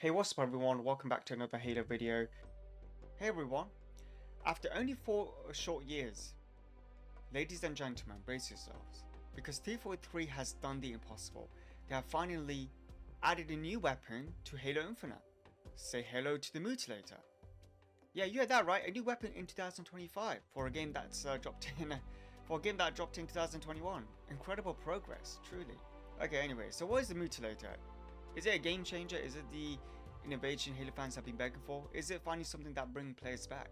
Hey, what's up everyone, welcome back to another Halo video. Hey everyone, after only 4 short years, ladies and gentlemen, brace yourselves, because T43 has done the impossible. They have finally added a new weapon to Halo Infinite. Say hello to the Mutilator. Yeah, you heard that right, a new weapon in 2025 for a game that's dropped in 2021. Incredible progress, truly. Okay, anyway, so what is the Mutilator? Is it a game changer? Is it the innovation Halo fans have been begging for? Is it finally something that brings players back?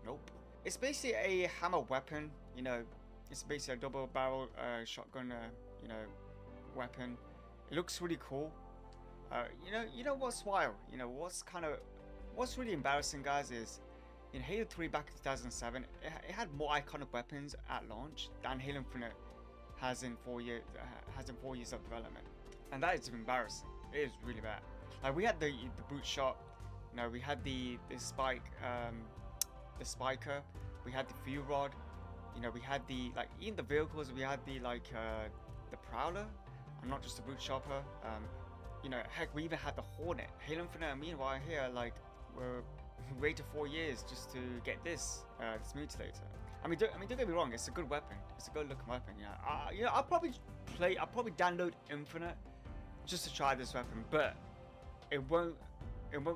Nope. It's basically a hammer weapon, it's basically a double barrel shotgun, weapon. It looks really cool. You know what's wild? What's really embarrassing, guys, is in Halo 3 back in 2007, it had more iconic weapons at launch than Halo Infinite has in 4 years of development. And that is embarrassing. It is really bad. Like, we had the boot shot, we had the spike, the spiker, we had the fuel rod, we had the, like, even the vehicles, we had the, like, the prowler, and not just the boot chopper. Heck, we even had the Hornet. Halo Infinite, meanwhile, here, like, we're waited 4 years just to get this Mutilator. I mean, don't get me wrong, it's a good weapon. It's a good looking weapon. I'll probably download Infinite just to try this weapon, but it won't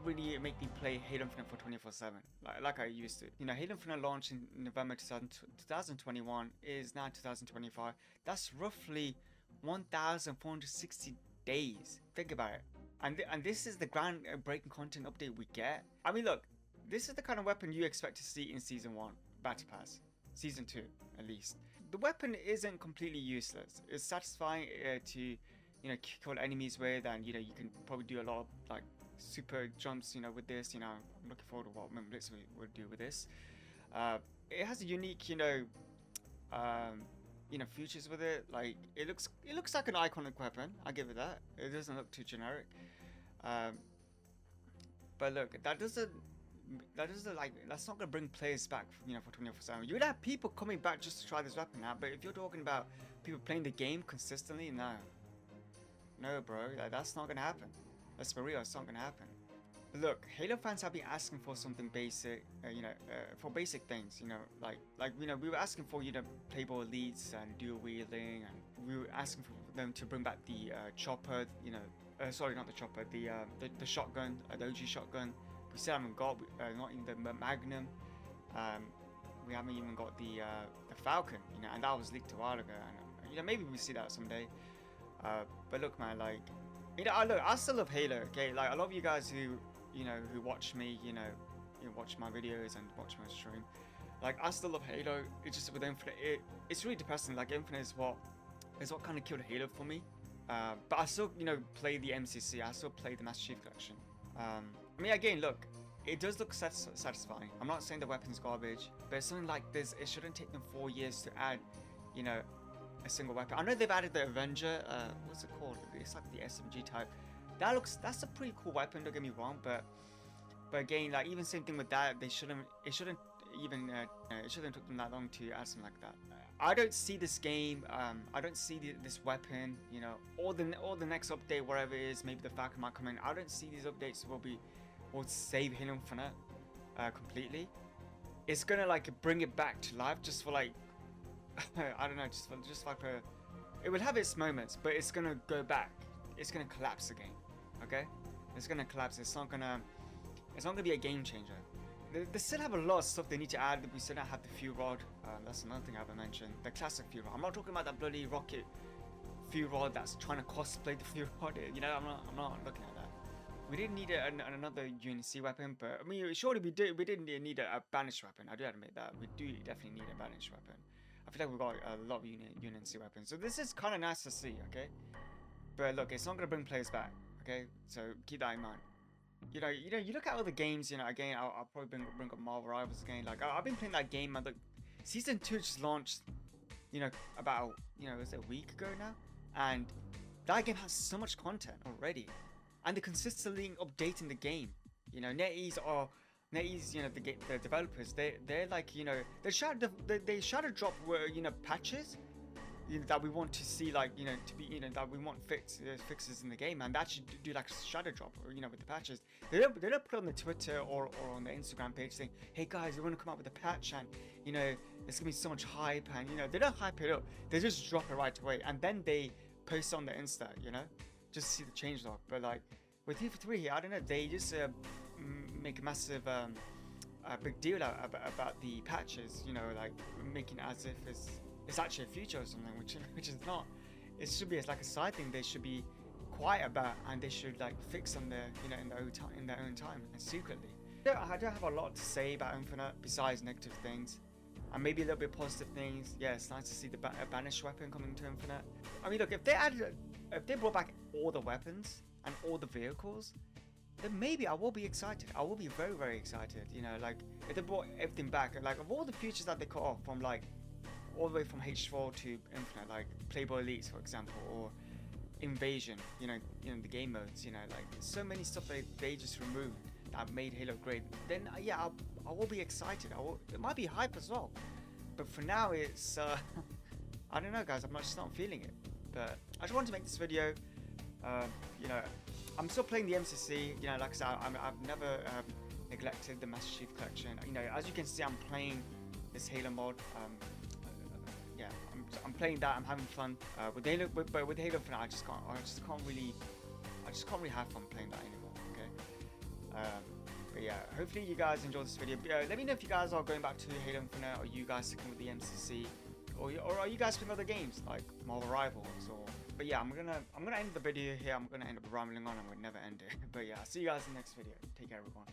really make me play Halo Infinite for 24/7 like I used to. Halo Infinite launched in November 2021, is now 2025. That's roughly 1,460 days. Think about it. And this is the groundbreaking content update we get. I mean, look, this is the kind of weapon you expect to see in Season 1, Battle Pass. Season 2, at least. The weapon isn't completely useless. It's satisfying to, kill enemies with, and, you can probably do a lot of, like, super jumps, with this. I'm looking forward to what Blitz will do with this. It has a unique, features with it. Like, it looks like an iconic weapon. I'll give it that. It doesn't look too generic. But look, that's not gonna bring players back, for 24/7. You'd have people coming back just to try this weapon out, but if you're talking about people playing the game consistently, no, bro, that's not gonna happen. Let's be real, it's not gonna happen. But look, Halo fans have been asking for something basic, for basic things, we were asking for, playable elites and dual wielding, and we were asking for them to bring back the chopper, sorry, not the chopper, the shotgun, the OG shotgun. We still haven't got, not even the Magnum. We haven't even got the Falcon, and that was leaked a while ago, and maybe we see that someday. But look, man, like, I still love Halo, okay? Like, a lot of you guys who watch me, you watch my videos and watch my stream. Like, I still love Halo. It's just with Infinite, it's really depressing. Like, Infinite is what kind of killed Halo for me. But I still, play the MCC. I still play the Master Chief Collection. I mean, again, look, it does look satisfying. I'm not saying the weapon's garbage, but something like this, it shouldn't take them 4 years to add, a single weapon. I know they've added the Avenger, what's it called? It's like the SMG type. That's a pretty cool weapon, don't get me wrong, but again, like, even same thing with that, it shouldn't took them that long to add something like that. I don't see this game, I don't see this weapon, or the next update, whatever it is, maybe the Falcon might come in. I don't see these updates will save Halo Infinite completely. It's gonna, like, bring it back to life just for, like, I don't know, just like it will have its moments, but it's gonna go back. It's gonna collapse the game. Okay, it's gonna collapse. It's not gonna be a game changer. They still have a lot of stuff they need to add. We still don't have the fuel rod. That's another thing I haven't mentioned. The classic fuel rod. I'm not talking about that bloody rocket fuel rod that's trying to cosplay the fuel rod. I'm not looking at that. We didn't need another UNC weapon, but I mean, surely we didn't need a banished weapon. I do admit that we do definitely need a banished weapon. I feel like we've got a lot of UNC weapons, so this is kind of nice to see, okay? But look, it's not gonna bring players back, okay? So keep that in mind. You look at other games. Again, I'll probably bring up Marvel Rivals again. Like, I've been playing that game, and look, Season 2 just launched, about was it a week ago now, and that game has so much content already, and they're consistently updating the game. NetEase, the developers, they're like, they shadow drop patches that we want to see, like, to be, that we want fixes in the game, and that should do like a shadow drop, or with the patches. They don't put it on the Twitter or on the Instagram page saying, hey guys, we want to come up with a patch, and there's gonna be so much hype, and they don't hype it up. They just drop it right away, and then they post on the Insta, just to see the changelog. But like with FIFA 3 here, I don't know, they just make a massive a big deal about the patches, like making it as if it's actually a feature or something, which is not. It should be like a side thing they should be quiet about, and they should like fix on their in their own time and secretly. I don't have a lot to say about Infinite besides negative things, and maybe a little bit positive things. Yeah, it's nice to see the banished weapon coming to Infinite. I mean, look, if they brought back all the weapons and all the vehicles, then maybe I will be excited. I will be very, very excited. Like if they brought everything back, like of all the features that they cut off from like all the way from H4 to Infinite, like Playboy Elites, for example, or Invasion, the game modes, like so many stuff they just removed that made Halo great. Then yeah, I will be excited. It might be hype as well, but for now it's I don't know, guys. I'm just not feeling it. But I just wanted to make this video. I'm still playing the MCC. Like I said, I've never neglected the Master Chief Collection. As you can see, I'm playing this Halo mod. Yeah, I'm playing that. I'm having fun with Halo, but with Halo for now, I just can't really have fun playing that anymore. Okay. But yeah, hopefully you guys enjoyed this video. Let me know if you guys are going back to Halo Infinite, or you guys sticking with the MCC, or are you guys playing other games like Marvel Rivals or. But yeah, I'm gonna end the video here. I'm gonna end up rambling on and we'll never end it. But yeah, I'll see you guys in the next video. Take care, everyone.